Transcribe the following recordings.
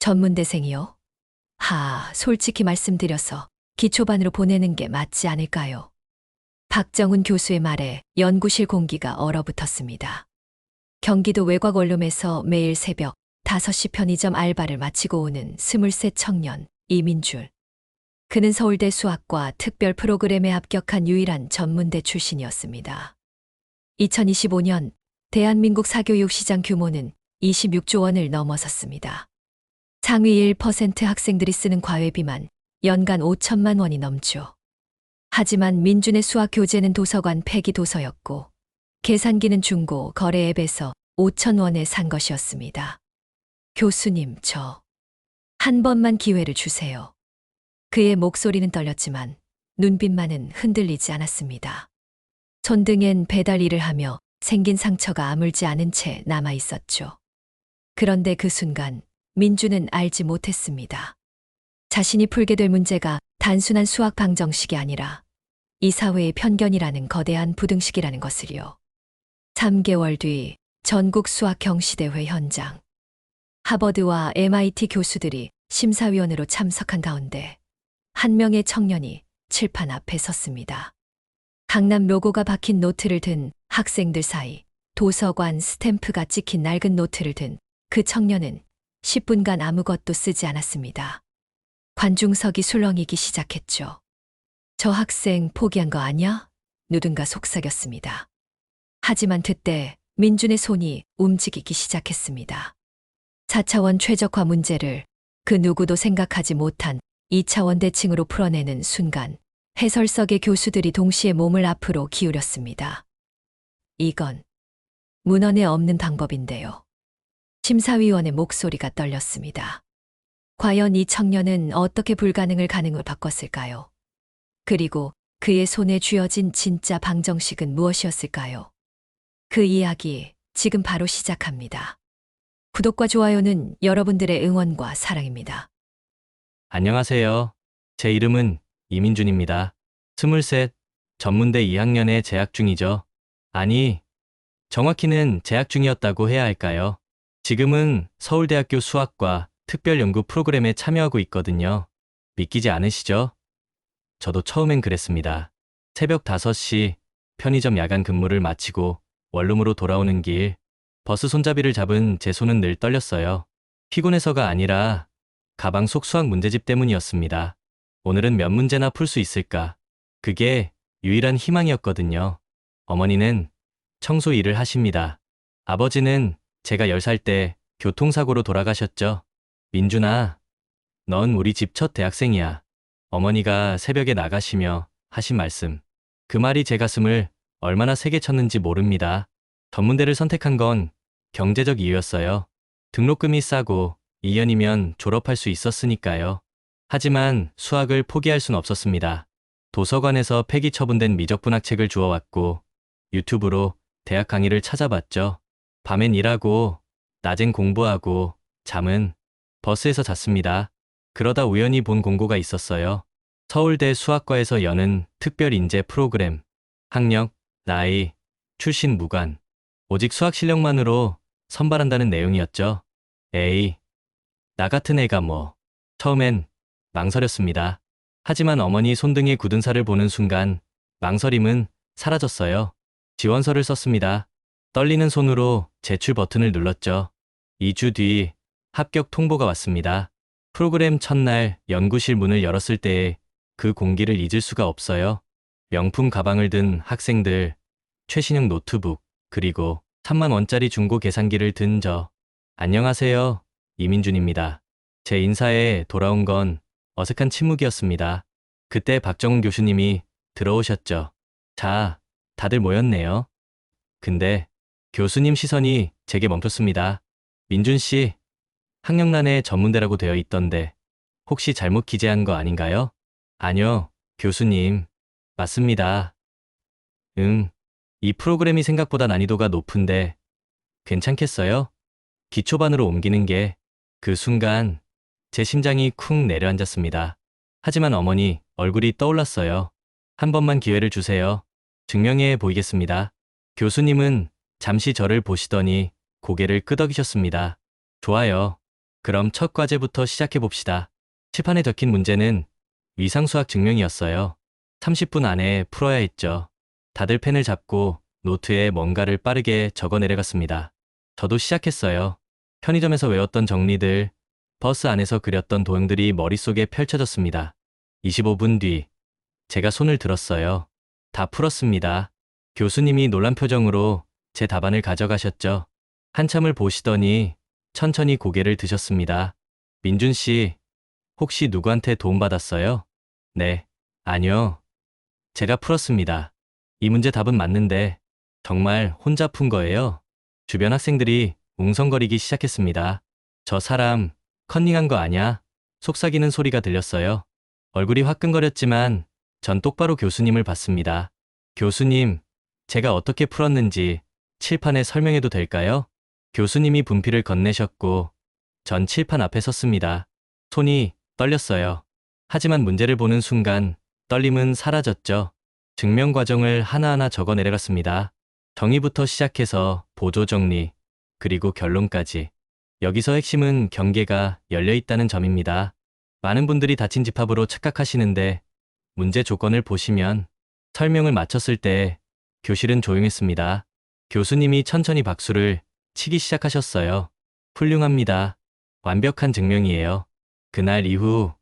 전문대생이요? 솔직히 말씀드려서 기초반으로 보내는 게 맞지 않을까요? 박정훈 교수의 말에 연구실 공기가 얼어붙었습니다. 경기도 외곽 원룸에서 매일 새벽 5시 편의점 알바를 마치고 오는 23 청년 이민줄. 그는 서울대 수학과 특별 프로그램에 합격한 유일한 전문대 출신이었습니다. 2025년 대한민국 사교육 시장 규모는 26조 원을 넘어섰습니다. 상위 1% 학생들이 쓰는 과외비만 연간 5천만 원이 넘죠. 하지만 민준의 수학 교재는 도서관 폐기 도서였고 계산기는 중고 거래 앱에서 5천 원에 산 것이었습니다. 교수님, 한 번만 기회를 주세요. 그의 목소리는 떨렸지만 눈빛만은 흔들리지 않았습니다. 손등엔 배달 일을 하며 생긴 상처가 아물지 않은 채 남아 있었죠. 그런데 그 순간 민주는 알지 못했습니다. 자신이 풀게 될 문제가 단순한 수학 방정식이 아니라 이 사회의 편견이라는 거대한 부등식이라는 것을요. 3개월 뒤 전국 수학 경시대회 현장. 하버드와 MIT 교수들이 심사위원으로 참석한 가운데 한 명의 청년이 칠판 앞에 섰습니다. 강남 로고가 박힌 노트를 든 학생들 사이 도서관 스탬프가 찍힌 낡은 노트를 든 그 청년은 10분간 아무것도 쓰지 않았습니다. 관중석이 술렁이기 시작했죠. 저 학생 포기한 거 아냐? 누군가 속삭였습니다. 하지만 그때 민준의 손이 움직이기 시작했습니다. 4차원 최적화 문제를 그 누구도 생각하지 못한 2차원 대칭으로 풀어내는 순간 해설석의 교수들이 동시에 몸을 앞으로 기울였습니다. 이건 문헌에 없는 방법인데요. 심사위원의 목소리가 떨렸습니다. 과연 이 청년은 어떻게 불가능을 가능으로 바꿨을까요? 그리고 그의 손에 쥐어진 진짜 방정식은 무엇이었을까요? 그 이야기 지금 바로 시작합니다. 구독과 좋아요는 여러분들의 응원과 사랑입니다. 안녕하세요. 제 이름은 이민준입니다. 23, 전문대 2학년에 재학 중이죠. 아니, 정확히는 재학 중이었다고 해야 할까요? 지금은 서울대학교 수학과 특별연구 프로그램에 참여하고 있거든요. 믿기지 않으시죠? 저도 처음엔 그랬습니다. 새벽 5시 편의점 야간 근무를 마치고 원룸으로 돌아오는 길, 버스 손잡이를 잡은 제 손은 늘 떨렸어요. 피곤해서가 아니라 가방 속 수학 문제집 때문이었습니다. 오늘은 몇 문제나 풀 수 있을까? 그게 유일한 희망이었거든요. 어머니는 청소 일을 하십니다. 아버지는 제가 10살 때 교통사고로 돌아가셨죠. 민준아, 넌 우리 집 첫 대학생이야. 어머니가 새벽에 나가시며 하신 말씀. 그 말이 제 가슴을 얼마나 세게 쳤는지 모릅니다. 전문대를 선택한 건 경제적 이유였어요. 등록금이 싸고 2년이면 졸업할 수 있었으니까요. 하지만 수학을 포기할 순 없었습니다. 도서관에서 폐기 처분된 미적분학책을 주워왔고 유튜브로 대학 강의를 찾아봤죠. 밤엔 일하고 낮엔 공부하고 잠은 버스에서 잤습니다. 그러다 우연히 본 공고가 있었어요. 서울대 수학과에서 여는 특별 인재 프로그램. 학력, 나이, 출신 무관. 오직 수학 실력만으로 선발한다는 내용이었죠. 에이, 나 같은 애가 뭐. 처음엔 망설였습니다. 하지만 어머니 손등에 굳은 살을 보는 순간 망설임은 사라졌어요. 지원서를 썼습니다. 떨리는 손으로 제출 버튼을 눌렀죠. 2주 뒤 합격 통보가 왔습니다. 프로그램 첫날 연구실 문을 열었을 때의 그 공기를 잊을 수가 없어요. 명품 가방을 든 학생들, 최신형 노트북, 그리고 3만 원짜리 중고 계산기를 든 저. 안녕하세요, 이민준입니다. 제 인사에 돌아온 건 어색한 침묵이었습니다. 그때 박정훈 교수님이 들어오셨죠. 자, 다들 모였네요. 근데 교수님 시선이 제게 멈췄습니다. 민준 씨, 학력란에 전문대라고 되어 있던데 혹시 잘못 기재한 거 아닌가요? 아니요, 교수님. 맞습니다. 이 프로그램이 생각보다 난이도가 높은데 괜찮겠어요? 기초반으로 옮기는 게. 그 순간 제 심장이 쿵 내려앉았습니다. 하지만 어머니 얼굴이 떠올랐어요. 한 번만 기회를 주세요. 증명해 보이겠습니다. 교수님은 잠시 저를 보시더니 고개를 끄덕이셨습니다. 좋아요. 그럼 첫 과제부터 시작해 봅시다. 칠판에 적힌 문제는 위상수학 증명이었어요. 30분 안에 풀어야 했죠. 다들 펜을 잡고 노트에 뭔가를 빠르게 적어 내려갔습니다. 저도 시작했어요. 편의점에서 외웠던 정리들, 버스 안에서 그렸던 도형들이 머릿속에 펼쳐졌습니다. 25분 뒤, 제가 손을 들었어요. 다 풀었습니다. 교수님이 놀란 표정으로 제 답안을 가져가셨죠. 한참을 보시더니 천천히 고개를 드셨습니다. 민준 씨, 혹시 누구한테 도움받았어요? 네, 아니요. 제가 풀었습니다. 이 문제 답은 맞는데 정말 혼자 푼 거예요? 주변 학생들이 웅성거리기 시작했습니다. 저 사람 컨닝한 거 아냐? 속삭이는 소리가 들렸어요. 얼굴이 화끈거렸지만 전 똑바로 교수님을 봤습니다. 교수님, 제가 어떻게 풀었는지 칠판에 설명해도 될까요? 교수님이 분필을 건네셨고 전 칠판 앞에 섰습니다. 손이 떨렸어요. 하지만 문제를 보는 순간 떨림은 사라졌죠. 증명 과정을 하나하나 적어 내려갔습니다. 정의부터 시작해서 보조 정리, 그리고 결론까지. 여기서 핵심은 경계가 열려 있다는 점입니다. 많은 분들이 닫힌 집합으로 착각하시는데 문제 조건을 보시면 설명을 마쳤을 때 교실은 조용했습니다. 교수님이 천천히 박수를 치기 시작하셨어요. 훌륭합니다. 완벽한 증명이에요. 그날 이후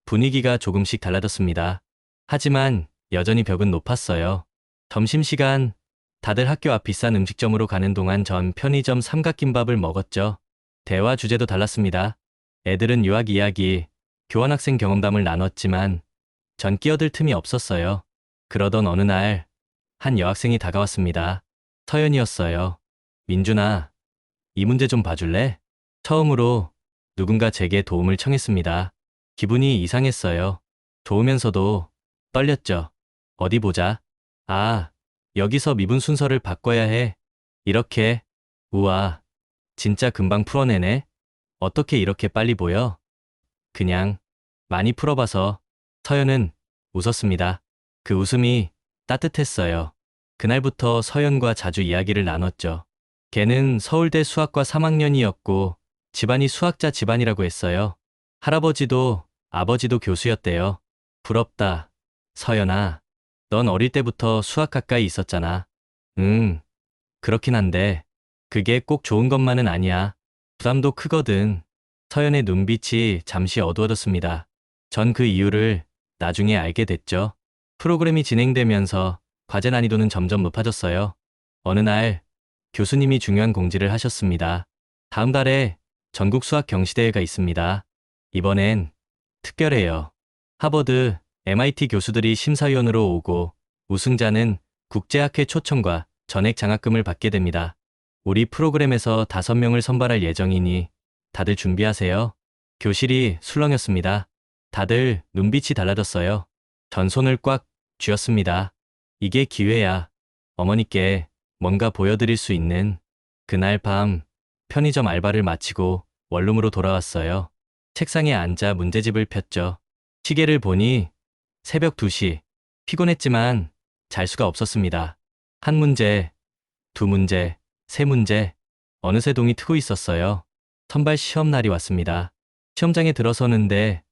분위기가 조금씩 달라졌습니다. 하지만 여전히 벽은 높았어요. 점심시간 다들 학교 앞 비싼 음식점으로 가는 동안 전 편의점 삼각김밥을 먹었죠. 대화 주제도 달랐습니다. 애들은 유학 이야기, 교환학생 경험담을 나눴지만 전 끼어들 틈이 없었어요. 그러던 어느 날 한 여학생이 다가왔습니다. 서연이었어요. 민준아, 이 문제 좀 봐줄래? 처음으로 누군가 제게 도움을 청했습니다. 기분이 이상했어요. 좋으면서도 떨렸죠. 어디 보자. 아, 여기서 미분 순서를 바꿔야 해. 이렇게. 우와, 진짜 금방 풀어내네. 어떻게 이렇게 빨리 보여? 그냥 많이 풀어봐서. 서연은 웃었습니다. 그 웃음이 따뜻했어요. 그날부터 서연과 자주 이야기를 나눴죠. 걔는 서울대 수학과 3학년이었고 집안이 수학자 집안이라고 했어요. 할아버지도 아버지도 교수였대요. 부럽다. 서연아, 넌 어릴 때부터 수학 가까이 있었잖아. 그렇긴 한데 그게 꼭 좋은 것만은 아니야. 부담도 크거든. 서연의 눈빛이 잠시 어두워졌습니다. 전 그 이유를 나중에 알게 됐죠. 프로그램이 진행되면서 과제 난이도는 점점 높아졌어요. 어느 날 교수님이 중요한 공지를 하셨습니다. 다음 달에 전국 수학 경시대회가 있습니다. 이번엔 특별해요. 하버드, MIT 교수들이 심사위원으로 오고 우승자는 국제학회 초청과 전액 장학금을 받게 됩니다. 우리 프로그램에서 5명을 선발할 예정이니 다들 준비하세요. 교실이 술렁였습니다. 다들 눈빛이 달라졌어요. 전 손을 꽉 쥐었습니다. 이게 기회야. 어머니께 뭔가 보여드릴 수 있는. 그날 밤 편의점 알바를 마치고 원룸으로 돌아왔어요. 책상에 앉아 문제집을 폈죠. 시계를 보니 새벽 2시. 피곤했지만 잘 수가 없었습니다. 한 문제, 두 문제, 세 문제. 어느새 동이 트고 있었어요. 선발 시험 날이 왔습니다. 시험장에 들어서는데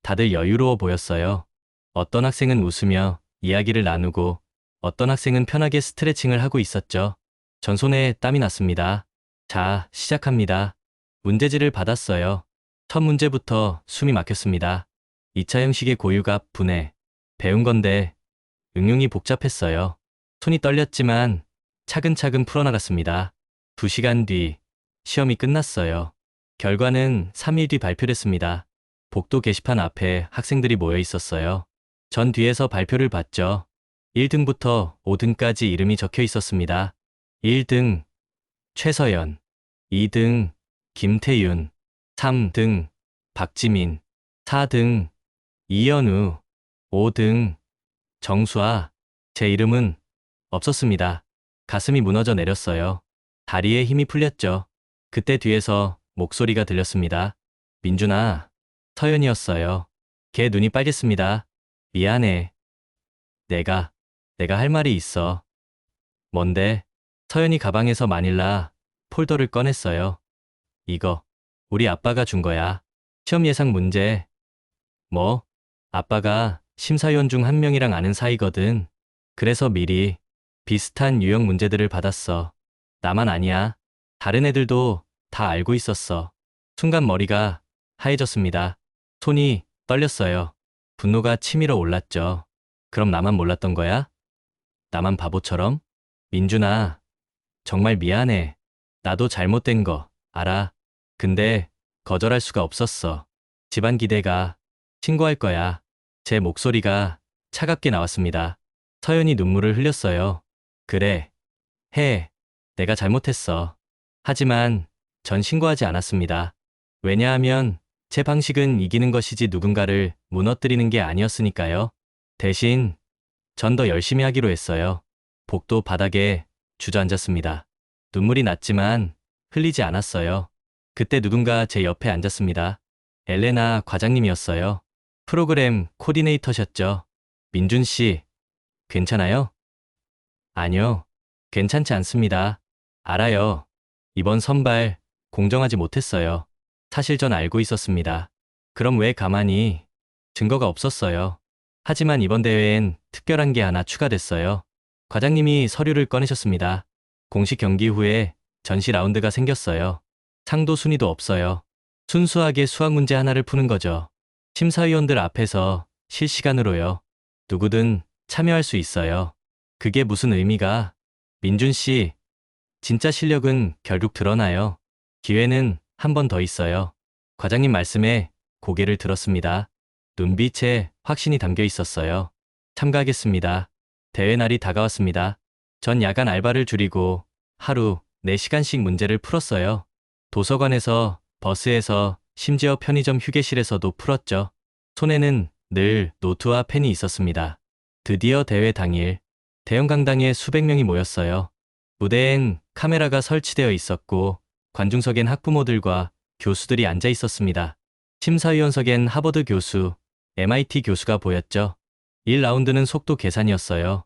다들 여유로워 보였어요. 어떤 학생은 웃으며 이야기를 나누고 어떤 학생은 편하게 스트레칭을 하고 있었죠. 전 손에 땀이 났습니다. 자, 시작합니다. 문제지를 받았어요. 첫 문제부터 숨이 막혔습니다. 2차 형식의 고유값 분해. 배운 건데 응용이 복잡했어요. 손이 떨렸지만 차근차근 풀어나갔습니다. 2시간 뒤 시험이 끝났어요. 결과는 3일 뒤 발표됐습니다. 복도 게시판 앞에 학생들이 모여 있었어요. 전 뒤에서 발표를 봤죠. 1등부터 5등까지 이름이 적혀 있었습니다. 1등 최서연, 2등 김태윤, 3등 박지민, 4등 이현우, 5등 정수아. 제 이름은 없었습니다. 가슴이 무너져 내렸어요. 다리에 힘이 풀렸죠. 그때 뒤에서 목소리가 들렸습니다. 민준아, 서연이었어요. 걔 눈이 빨갰습니다. 미안해. 내가 할 말이 있어. 뭔데? 서연이 가방에서 마닐라 폴더를 꺼냈어요. 이거 우리 아빠가 준 거야. 시험 예상 문제. 뭐? 아빠가 심사위원 중 한 명이랑 아는 사이거든. 그래서 미리 비슷한 유형 문제들을 받았어. 나만 아니야. 다른 애들도 다 알고 있었어. 순간 머리가 하얘졌습니다. 손이 떨렸어요. 분노가 치밀어 올랐죠. 그럼 나만 몰랐던 거야? 나만 바보처럼? 민준아, 정말 미안해. 나도 잘못된 거 알아. 근데 거절할 수가 없었어. 집안 기대가 신고할 거야. 제 목소리가 차갑게 나왔습니다. 서연이 눈물을 흘렸어요. 그래, 해. 내가 잘못했어. 하지만 전 신고하지 않았습니다. 왜냐하면 제 방식은 이기는 것이지 누군가를 무너뜨리는 게 아니었으니까요. 대신 전 더 열심히 하기로 했어요. 복도 바닥에 주저앉았습니다. 눈물이 났지만 흘리지 않았어요. 그때 누군가 제 옆에 앉았습니다. 엘레나 과장님이었어요. 프로그램 코디네이터셨죠. 민준 씨, 괜찮아요? 아니요, 괜찮지 않습니다. 알아요. 이번 선발 공정하지 못했어요. 사실 전 알고 있었습니다. 그럼 왜 가만히? 증거가 없었어요. 하지만 이번 대회엔 특별한 게 하나 추가됐어요. 과장님이 서류를 꺼내셨습니다. 공식 경기 후에 전시 라운드가 생겼어요. 상도 순위도 없어요. 순수하게 수학 문제 하나를 푸는 거죠. 심사위원들 앞에서 실시간으로요. 누구든 참여할 수 있어요. 그게 무슨 의미가? 민준 씨, 진짜 실력은 결국 드러나요. 기회는 한 번 더 있어요. 과장님 말씀에 고개를 들었습니다. 눈빛에 확신이 담겨 있었어요. 참가하겠습니다. 대회 날이 다가왔습니다. 전 야간 알바를 줄이고 하루 4시간씩 문제를 풀었어요. 도서관에서, 버스에서, 심지어 편의점 휴게실에서도 풀었죠. 손에는 늘 노트와 펜이 있었습니다. 드디어 대회 당일, 대형 강당에 수백 명이 모였어요. 무대엔 카메라가 설치되어 있었고 관중석엔 학부모들과 교수들이 앉아 있었습니다. 심사위원석엔 하버드 교수, MIT 교수가 보였죠. 1라운드는 속도 계산이었어요.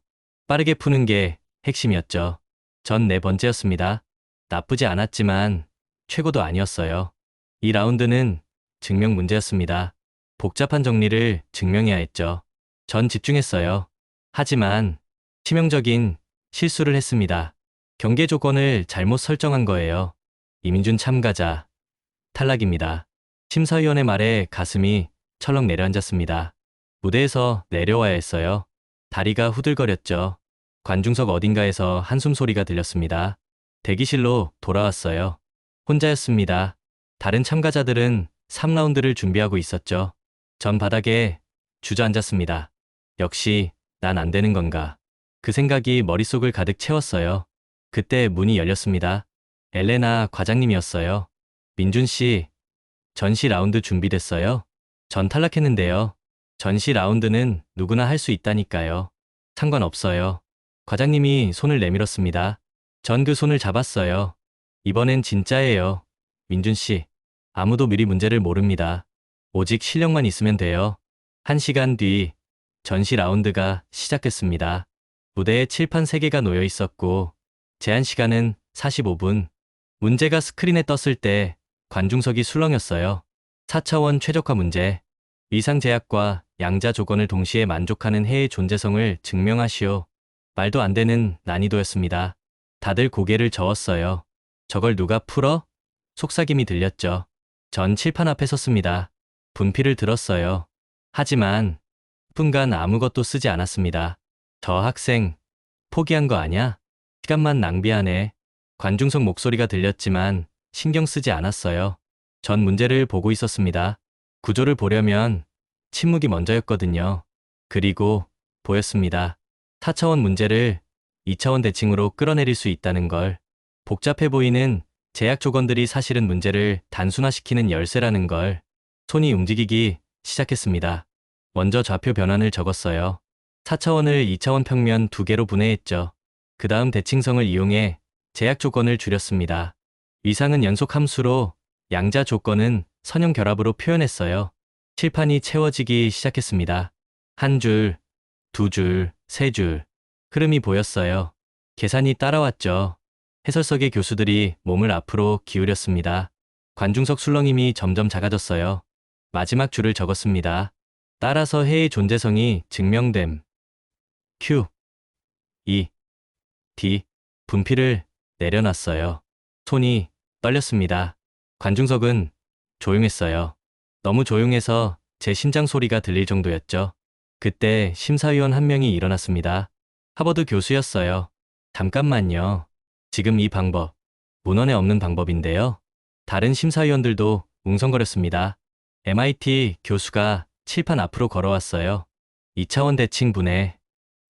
빠르게 푸는 게 핵심이었죠. 전 4번째였습니다. 나쁘지 않았지만 최고도 아니었어요. 2라운드는 증명 문제였습니다. 복잡한 정리를 증명해야 했죠. 전 집중했어요. 하지만 치명적인 실수를 했습니다. 경계 조건을 잘못 설정한 거예요. 이민준 참가자, 탈락입니다. 심사위원의 말에 가슴이 철렁 내려앉았습니다. 무대에서 내려와야 했어요. 다리가 후들거렸죠. 관중석 어딘가에서 한숨 소리가 들렸습니다. 대기실로 돌아왔어요. 혼자였습니다. 다른 참가자들은 3라운드를 준비하고 있었죠. 전 바닥에 주저앉았습니다. 역시 난 안 되는 건가. 그 생각이 머릿속을 가득 채웠어요. 그때 문이 열렸습니다. 엘레나 과장님이었어요. 민준 씨, 전시 라운드 준비됐어요? 전 탈락했는데요. 전시 라운드는 누구나 할 수 있다니까요. 상관없어요. 과장님이 손을 내밀었습니다. 전 그 손을 잡았어요. 이번엔 진짜예요. 민준 씨, 아무도 미리 문제를 모릅니다. 오직 실력만 있으면 돼요. 1시간 뒤 전시 라운드가 시작됐습니다. 무대에 칠판 3개가 놓여 있었고 제한 시간은 45분. 문제가 스크린에 떴을 때 관중석이 술렁였어요. 4차원 최적화 문제. 위상 제약과 양자 조건을 동시에 만족하는 해의 존재성을 증명하시오. 말도 안 되는 난이도였습니다. 다들 고개를 저었어요. 저걸 누가 풀어? 속삭임이 들렸죠. 전 칠판 앞에 섰습니다. 분필을 들었어요. 하지만 분간 아무것도 쓰지 않았습니다. 저 학생 포기한 거 아냐? 시간만 낭비하네. 관중석 목소리가 들렸지만 신경 쓰지 않았어요. 전 문제를 보고 있었습니다. 구조를 보려면 침묵이 먼저였거든요. 그리고 보였습니다. 4차원 문제를 2차원 대칭으로 끌어내릴 수 있다는 걸. 복잡해 보이는 제약 조건들이 사실은 문제를 단순화시키는 열쇠라는 걸. 손이 움직이기 시작했습니다. 먼저 좌표 변환을 적었어요. 4차원을 2차원 평면 2개로 분해했죠. 그 다음 대칭성을 이용해 제약 조건을 줄였습니다. 위상은 연속 함수로, 양자 조건은 선형 결합으로 표현했어요. 칠판이 채워지기 시작했습니다. 1줄, 2줄, 3줄. 흐름이 보였어요. 계산이 따라왔죠. 해설석의 교수들이 몸을 앞으로 기울였습니다. 관중석 술렁임이 점점 작아졌어요. 마지막 줄을 적었습니다. 따라서 해의 존재성이 증명됨. Q, E, D. 분필을 내려놨어요. 손이 떨렸습니다. 관중석은 조용했어요. 너무 조용해서 제 심장 소리가 들릴 정도였죠. 그때 심사위원 한 명이 일어났습니다. 하버드 교수였어요. 잠깐만요. 지금 이 방법, 문헌에 없는 방법인데요. 다른 심사위원들도 웅성거렸습니다. MIT 교수가 칠판 앞으로 걸어왔어요. 2차원 대칭 분해.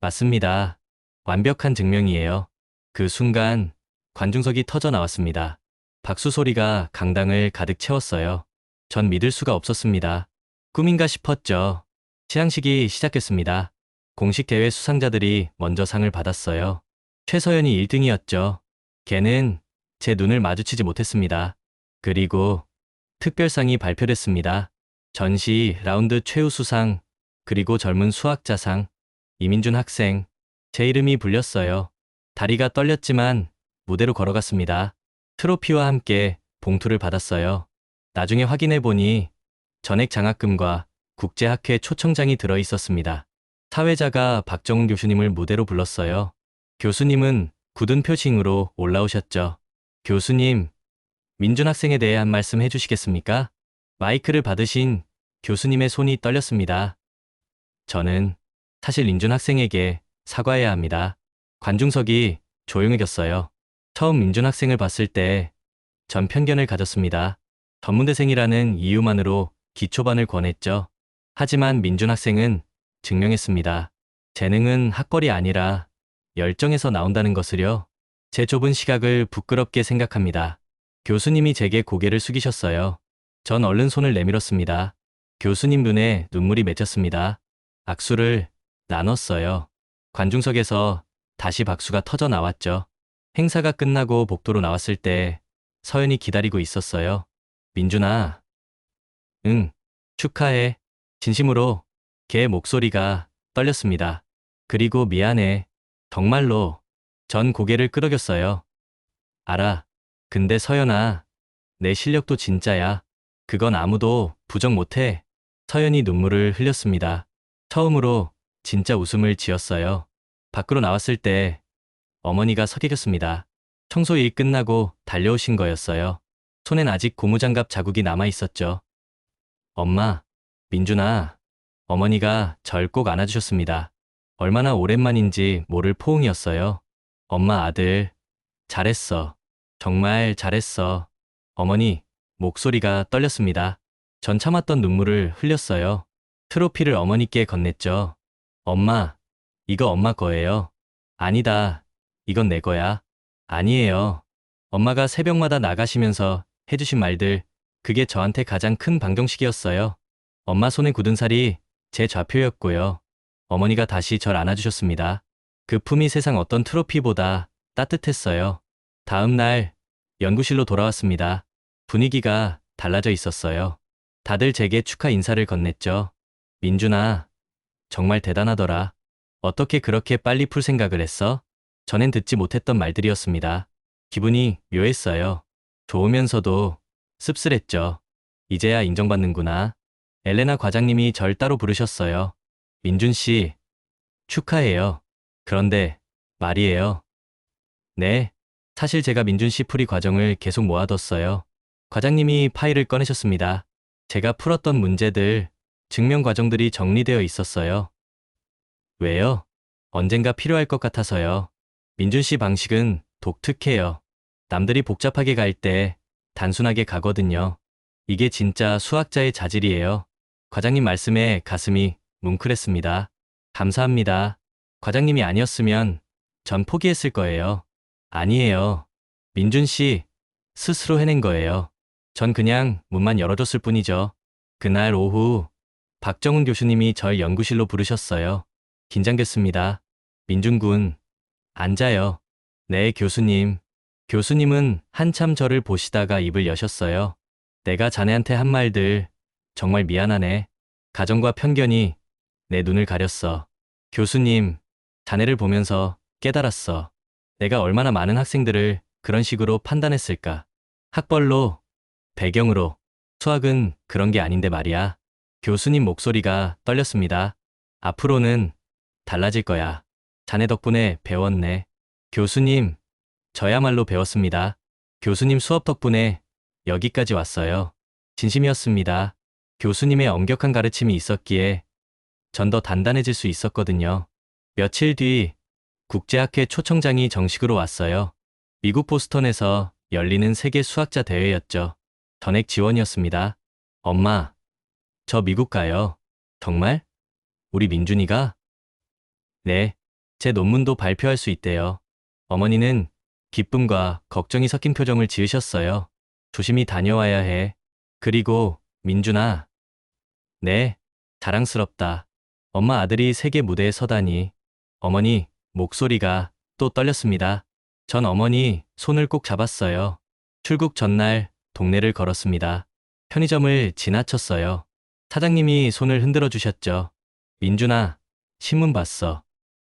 맞습니다. 완벽한 증명이에요. 그 순간 관중석이 터져 나왔습니다. 박수 소리가 강당을 가득 채웠어요. 전 믿을 수가 없었습니다. 꿈인가 싶었죠. 시상식이 시작했습니다. 공식 대회 수상자들이 먼저 상을 받았어요. 최서연이 1등이었죠. 걔는 제 눈을 마주치지 못했습니다. 그리고 특별상이 발표됐습니다. 전시 라운드 최우수상, 그리고 젊은 수학자상, 이민준 학생, 제 이름이 불렸어요. 다리가 떨렸지만 무대로 걸어갔습니다. 트로피와 함께 봉투를 받았어요. 나중에 확인해보니 전액 장학금과 국제학회 초청장이 들어 있었습니다. 사회자가 박정훈 교수님을 무대로 불렀어요. 교수님은 굳은 표情으로 올라오셨죠. 교수님, 민준 학생에 대해 한 말씀 해주시겠습니까? 마이크를 받으신 교수님의 손이 떨렸습니다. 저는 사실 민준 학생에게 사과해야 합니다. 관중석이 조용해졌어요. 처음 민준 학생을 봤을 때 전 편견을 가졌습니다. 전문대생이라는 이유만으로 기초반을 권했죠. 하지만 민준 학생은 증명했습니다. 재능은 학벌이 아니라 열정에서 나온다는 것을요. 제 좁은 시각을 부끄럽게 생각합니다. 교수님이 제게 고개를 숙이셨어요. 전 얼른 손을 내밀었습니다. 교수님 눈에 눈물이 맺혔습니다. 악수를 나눴어요. 관중석에서 다시 박수가 터져 나왔죠. 행사가 끝나고 복도로 나왔을 때 서연이 기다리고 있었어요. 민준아. 응, 축하해. 진심으로. 걔의 목소리가 떨렸습니다. 그리고 미안해. 정말로. 전 고개를 끄덕였어요. 알아. 근데 서연아, 내 실력도 진짜야. 그건 아무도 부정 못해. 서연이 눈물을 흘렸습니다. 처음으로 진짜 웃음을 지었어요. 밖으로 나왔을 때 어머니가 서 계셨습니다. 청소일 끝나고 달려오신 거였어요. 손엔 아직 고무장갑 자국이 남아 있었죠. 엄마, 민준아. 어머니가 절 꼭 안아주셨습니다. 얼마나 오랜만인지 모를 포옹이었어요. 엄마 아들, 잘했어. 정말 잘했어. 어머니, 목소리가 떨렸습니다. 전 참았던 눈물을 흘렸어요. 트로피를 어머니께 건넸죠. 엄마, 이거 엄마 거예요. 아니다. 이건 내 거야. 아니에요. 엄마가 새벽마다 나가시면서 해주신 말들, 그게 저한테 가장 큰 방정식이었어요. 엄마 손에 굳은 살이 제 좌표였고요. 어머니가 다시 절 안아주셨습니다. 그 품이 세상 어떤 트로피보다 따뜻했어요. 다음 날 연구실로 돌아왔습니다. 분위기가 달라져 있었어요. 다들 제게 축하 인사를 건넸죠. 민준아, 정말 대단하더라. 어떻게 그렇게 빨리 풀 생각을 했어? 전엔 듣지 못했던 말들이었습니다. 기분이 묘했어요. 좋으면서도 씁쓸했죠. 이제야 인정받는구나. 엘레나 과장님이 절 따로 부르셨어요. 민준 씨, 축하해요. 그런데 말이에요. 네, 사실 제가 민준 씨 풀이 과정을 계속 모아뒀어요. 과장님이 파일을 꺼내셨습니다. 제가 풀었던 문제들, 증명 과정들이 정리되어 있었어요. 왜요? 언젠가 필요할 것 같아서요. 민준 씨 방식은 독특해요. 남들이 복잡하게 갈 때 단순하게 가거든요. 이게 진짜 수학자의 자질이에요. 과장님 말씀에 가슴이 뭉클했습니다. 감사합니다. 과장님이 아니었으면 전 포기했을 거예요. 아니에요. 민준 씨 스스로 해낸 거예요. 전 그냥 문만 열어줬을 뿐이죠. 그날 오후 박정훈 교수님이 절 연구실로 부르셨어요. 긴장됐습니다. 민준 군, 앉아요. 네, 교수님. 교수님은 한참 저를 보시다가 입을 여셨어요. 내가 자네한테 한 말들 정말 미안하네. 가정과 편견이 내 눈을 가렸어. 교수님, 자네를 보면서 깨달았어. 내가 얼마나 많은 학생들을 그런 식으로 판단했을까. 학벌로 배경으로. 수학은 그런 게 아닌데 말이야. 교수님 목소리가 떨렸습니다. 앞으로는 달라질 거야. 자네 덕분에 배웠네. 교수님, 저야말로 배웠습니다. 교수님 수업 덕분에 여기까지 왔어요. 진심이었습니다. 교수님의 엄격한 가르침이 있었기에 전 더 단단해질 수 있었거든요. 며칠 뒤 국제학회 초청장이 정식으로 왔어요. 미국 보스턴에서 열리는 세계 수학자 대회였죠. 전액 지원이었습니다. 엄마, 저 미국 가요. 정말? 우리 민준이가? 네, 제 논문도 발표할 수 있대요. 어머니는 기쁨과 걱정이 섞인 표정을 지으셨어요. 조심히 다녀와야 해. 그리고 민준아. 네, 자랑스럽다. 엄마 아들이 세계 무대에 서다니. 어머니 목소리가 또 떨렸습니다. 전 어머니 손을 꼭 잡았어요. 출국 전날 동네를 걸었습니다. 편의점을 지나쳤어요. 사장님이 손을 흔들어 주셨죠. 민준아, 신문 봤어.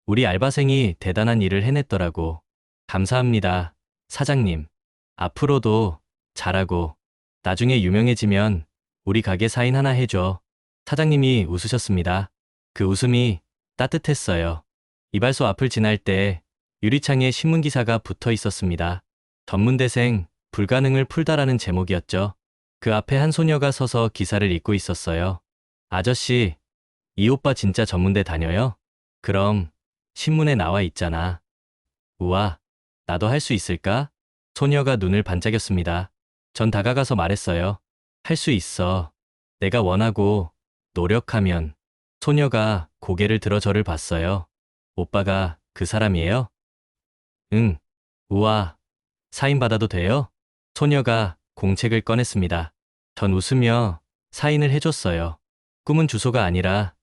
우리 알바생이 대단한 일을 해냈더라고. 감사합니다, 사장님. 앞으로도 잘하고 나중에 유명해지면 우리 가게 사인 하나 해줘. 사장님이 웃으셨습니다. 그 웃음이 따뜻했어요. 이발소 앞을 지날 때 유리창에 신문기사가 붙어 있었습니다. 전문대생 불가능을 풀다라는 제목이었죠. 그 앞에 한 소녀가 서서 기사를 읽고 있었어요. 아저씨, 이 오빠 진짜 전문대 다녀요? 그럼 신문에 나와 있잖아. 우와, 나도 할 수 있을까? 소녀가 눈을 반짝였습니다. 전 다가가서 말했어요. 할 수 있어. 내가 원하고 노력하면. 소녀가 고개를 들어 저를 봤어요. 오빠가 그 사람이에요? 응. 우와, 사인 받아도 돼요? 소녀가 공책을 꺼냈습니다. 전 웃으며 사인을 해줬어요. 꿈은 주소가 아니라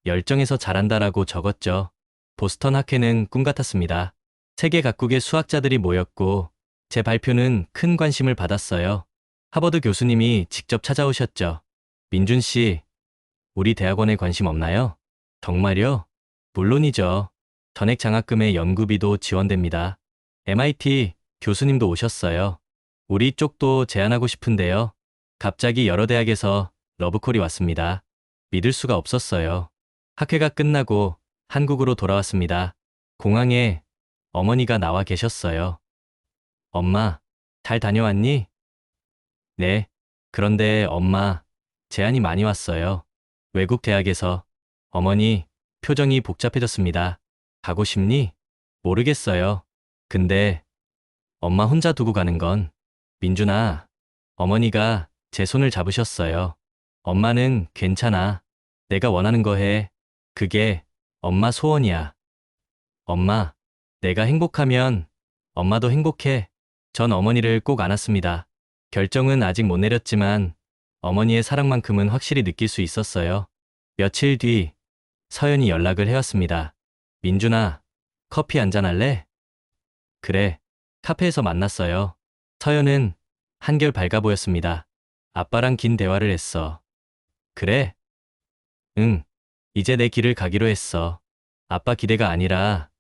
열정에서 자란다라고 적었죠. 보스턴 학회는 꿈 같았습니다. 세계 각국의 수학자들이 모였고 제 발표는 큰 관심을 받았어요. 하버드 교수님이 직접 찾아오셨죠. 민준 씨, 우리 대학원에 관심 없나요? 정말요? 물론이죠. 전액 장학금에 연구비도 지원됩니다. MIT 교수님도 오셨어요. 우리 쪽도 제안하고 싶은데요. 갑자기 여러 대학에서 러브콜이 왔습니다. 믿을 수가 없었어요. 학회가 끝나고 한국으로 돌아왔습니다. 공항에 어머니가 나와 계셨어요. 엄마, 잘 다녀왔니? 네. 그런데 엄마, 제안이 많이 왔어요. 외국 대학에서. 어머니, 표정이 복잡해졌습니다. 가고 싶니? 모르겠어요. 근데 엄마 혼자 두고 가는 건. 민준아, 어머니가 제 손을 잡으셨어요. 엄마는 괜찮아. 내가 원하는 거 해. 그게 엄마 소원이야. 엄마, 내가 행복하면 엄마도 행복해. 전 어머니를 꼭 안았습니다. 결정은 아직 못 내렸지만 어머니의 사랑만큼은 확실히 느낄 수 있었어요. 며칠 뒤 서연이 연락을 해왔습니다. 민준아, 커피 한잔 할래? 그래, 카페에서 만났어요. 서연은 한결 밝아 보였습니다. 아빠랑 긴 대화를 했어. 그래? 응, 이제 내 길을 가기로 했어. 아빠 기대가 아니라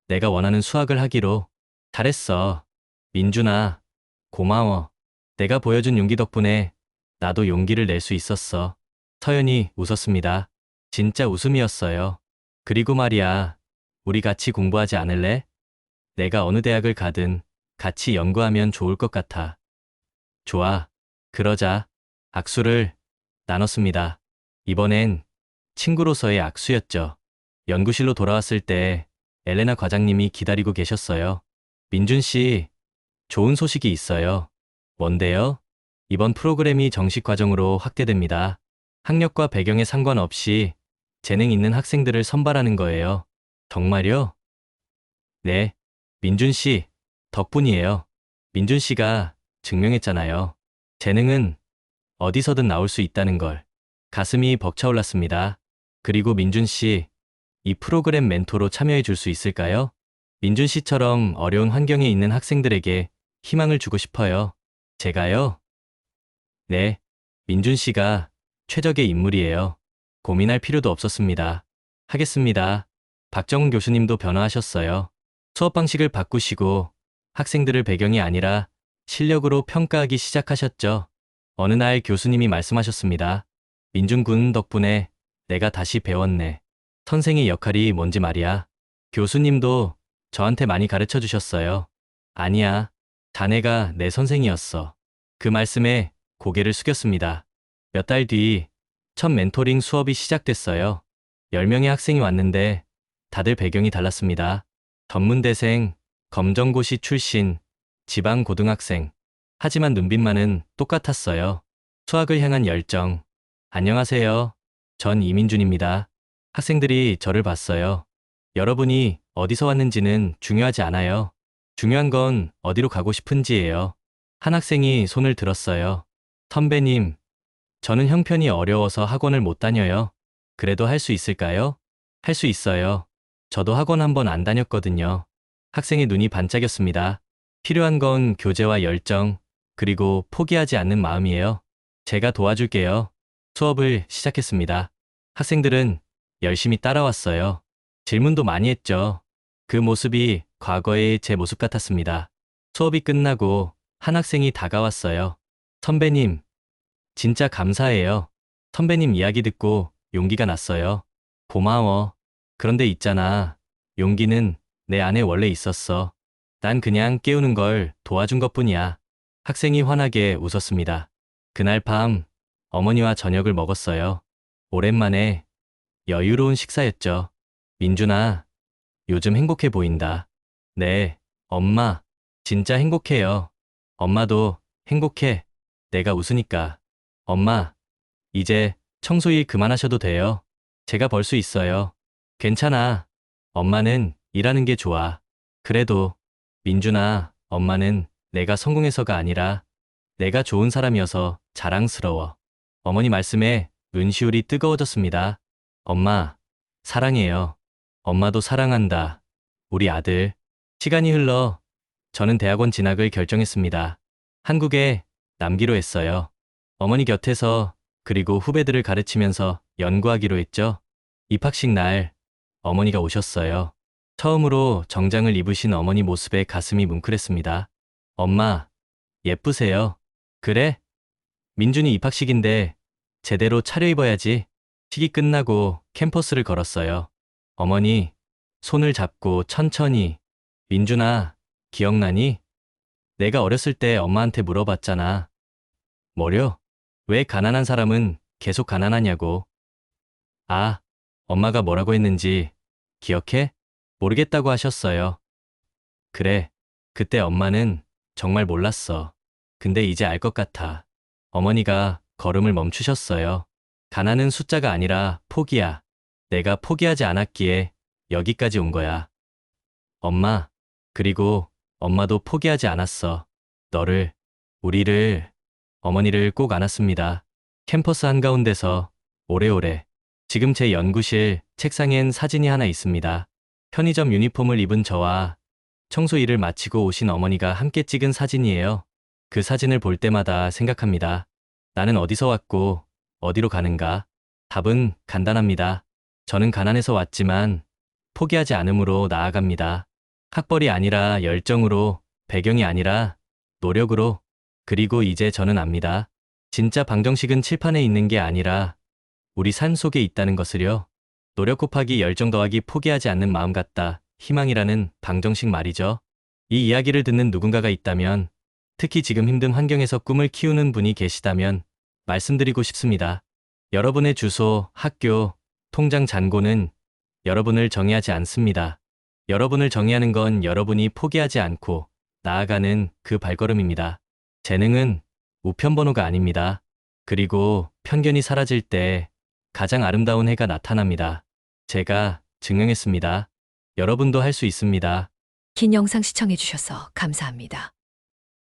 내가 원하는 수학을 하기로. 잘했어. 민준아, 고마워. 내가 보여준 용기 덕분에 나도 용기를 낼 수 있었어. 서연이 웃었습니다. 진짜 웃음이었어요. 그리고 말이야, 우리 같이 공부하지 않을래? 내가 어느 대학을 가든 같이 연구하면 좋을 것 같아. 좋아. 그러자. 악수를 나눴습니다. 이번엔 친구로서의 악수였죠. 연구실로 돌아왔을 때 엘레나 과장님이 기다리고 계셨어요. 민준 씨, 좋은 소식이 있어요. 뭔데요? 이번 프로그램이 정식 과정으로 확대됩니다. 학력과 배경에 상관없이 재능 있는 학생들을 선발하는 거예요. 정말요? 네. 민준 씨, 덕분이에요. 민준 씨가 증명했잖아요. 재능은 어디서든 나올 수 있다는 걸. 가슴이 벅차올랐습니다. 그리고 민준 씨, 이 프로그램 멘토로 참여해 줄 수 있을까요? 민준 씨처럼 어려운 환경에 있는 학생들에게 희망을 주고 싶어요. 제가요? 네. 민준 씨가 최적의 인물이에요. 고민할 필요도 없었습니다. 하겠습니다. 박정훈 교수님도 변화하셨어요. 수업 방식을 바꾸시고 학생들을 배경이 아니라 실력으로 평가하기 시작하셨죠. 어느 날 교수님이 말씀하셨습니다. 민준 군 덕분에 내가 다시 배웠네. 선생의 역할이 뭔지 말이야. 교수님도 저한테 많이 가르쳐 주셨어요. 아니야. 자네가 내 선생이었어. 그 말씀에 고개를 숙였습니다. 몇 달 뒤 첫 멘토링 수업이 시작됐어요. 10명의 학생이 왔는데 다들 배경이 달랐습니다. 전문대생, 검정고시 출신, 지방 고등학생. 하지만 눈빛만은 똑같았어요. 수학을 향한 열정. 안녕하세요. 전 이민준입니다. 학생들이 저를 봤어요. 여러분이 어디서 왔는지는 중요하지 않아요. 중요한 건 어디로 가고 싶은지예요. 한 학생이 손을 들었어요. 선배님, 저는 형편이 어려워서 학원을 못 다녀요. 그래도 할 수 있을까요? 할 수 있어요. 저도 학원 한 번 안 다녔거든요. 학생의 눈이 반짝였습니다. 필요한 건 교재와 열정, 그리고 포기하지 않는 마음이에요. 제가 도와줄게요. 수업을 시작했습니다. 학생들은 열심히 따라왔어요. 질문도 많이 했죠. 그 모습이 과거의 제 모습 같았습니다. 수업이 끝나고 한 학생이 다가왔어요. 선배님, 진짜 감사해요. 선배님 이야기 듣고 용기가 났어요. 고마워. 그런데 있잖아. 용기는 내 안에 원래 있었어. 난 그냥 깨우는 걸 도와준 것뿐이야. 학생이 환하게 웃었습니다. 그날 밤 어머니와 저녁을 먹었어요. 오랜만에 여유로운 식사였죠. 민준아, 요즘 행복해 보인다. 네, 엄마, 진짜 행복해요. 엄마도 행복해. 내가 웃으니까. 엄마, 이제 청소일 그만하셔도 돼요. 제가 벌 수 있어요. 괜찮아. 엄마는 일하는 게 좋아. 그래도, 민준아, 엄마는 내가 성공해서가 아니라 내가 좋은 사람이어서 자랑스러워. 어머니 말씀에 눈시울이 뜨거워졌습니다. 엄마, 사랑해요. 엄마도 사랑한다. 우리 아들. 시간이 흘러 저는 대학원 진학을 결정했습니다. 한국에 남기로 했어요. 어머니 곁에서 그리고 후배들을 가르치면서 연구하기로 했죠. 입학식 날 어머니가 오셨어요. 처음으로 정장을 입으신 어머니 모습에 가슴이 뭉클했습니다. 엄마, 예쁘세요. 그래? 민준이 입학식인데 제대로 차려입어야지. 식이 끝나고 캠퍼스를 걸었어요. 어머니, 손을 잡고 천천히. 민준아, 기억나니? 내가 어렸을 때 엄마한테 물어봤잖아. 뭐려? 왜 가난한 사람은 계속 가난하냐고. 아, 엄마가 뭐라고 했는지 기억해? 모르겠다고 하셨어요. 그래, 그때 엄마는 정말 몰랐어. 근데 이제 알 것 같아. 어머니가 걸음을 멈추셨어요. 가난은 숫자가 아니라 포기야. 내가 포기하지 않았기에 여기까지 온 거야. 엄마, 그리고 엄마도 포기하지 않았어. 너를, 우리를, 어머니를 꼭 안았습니다. 캠퍼스 한가운데서 오래오래. 지금 제 연구실 책상엔 사진이 하나 있습니다. 편의점 유니폼을 입은 저와 청소 일을 마치고 오신 어머니가 함께 찍은 사진이에요. 그 사진을 볼 때마다 생각합니다. 나는 어디서 왔고 어디로 가는가? 답은 간단합니다. 저는 가난해서 왔지만 포기하지 않음으로 나아갑니다. 학벌이 아니라 열정으로, 배경이 아니라 노력으로. 그리고 이제 저는 압니다. 진짜 방정식은 칠판에 있는 게 아니라 우리 삶 속에 있다는 것을요. 노력 곱하기 열정 더하기 포기하지 않는 마음 같다. 희망이라는 방정식 말이죠. 이 이야기를 듣는 누군가가 있다면, 특히 지금 힘든 환경에서 꿈을 키우는 분이 계시다면 말씀드리고 싶습니다. 여러분의 주소, 학교, 통장 잔고는 여러분을 정의하지 않습니다. 여러분을 정의하는 건 여러분이 포기하지 않고 나아가는 그 발걸음입니다. 재능은 우편번호가 아닙니다. 그리고 편견이 사라질 때 가장 아름다운 해가 나타납니다. 제가 증명했습니다. 여러분도 할 수 있습니다. 긴 영상 시청해주셔서 감사합니다.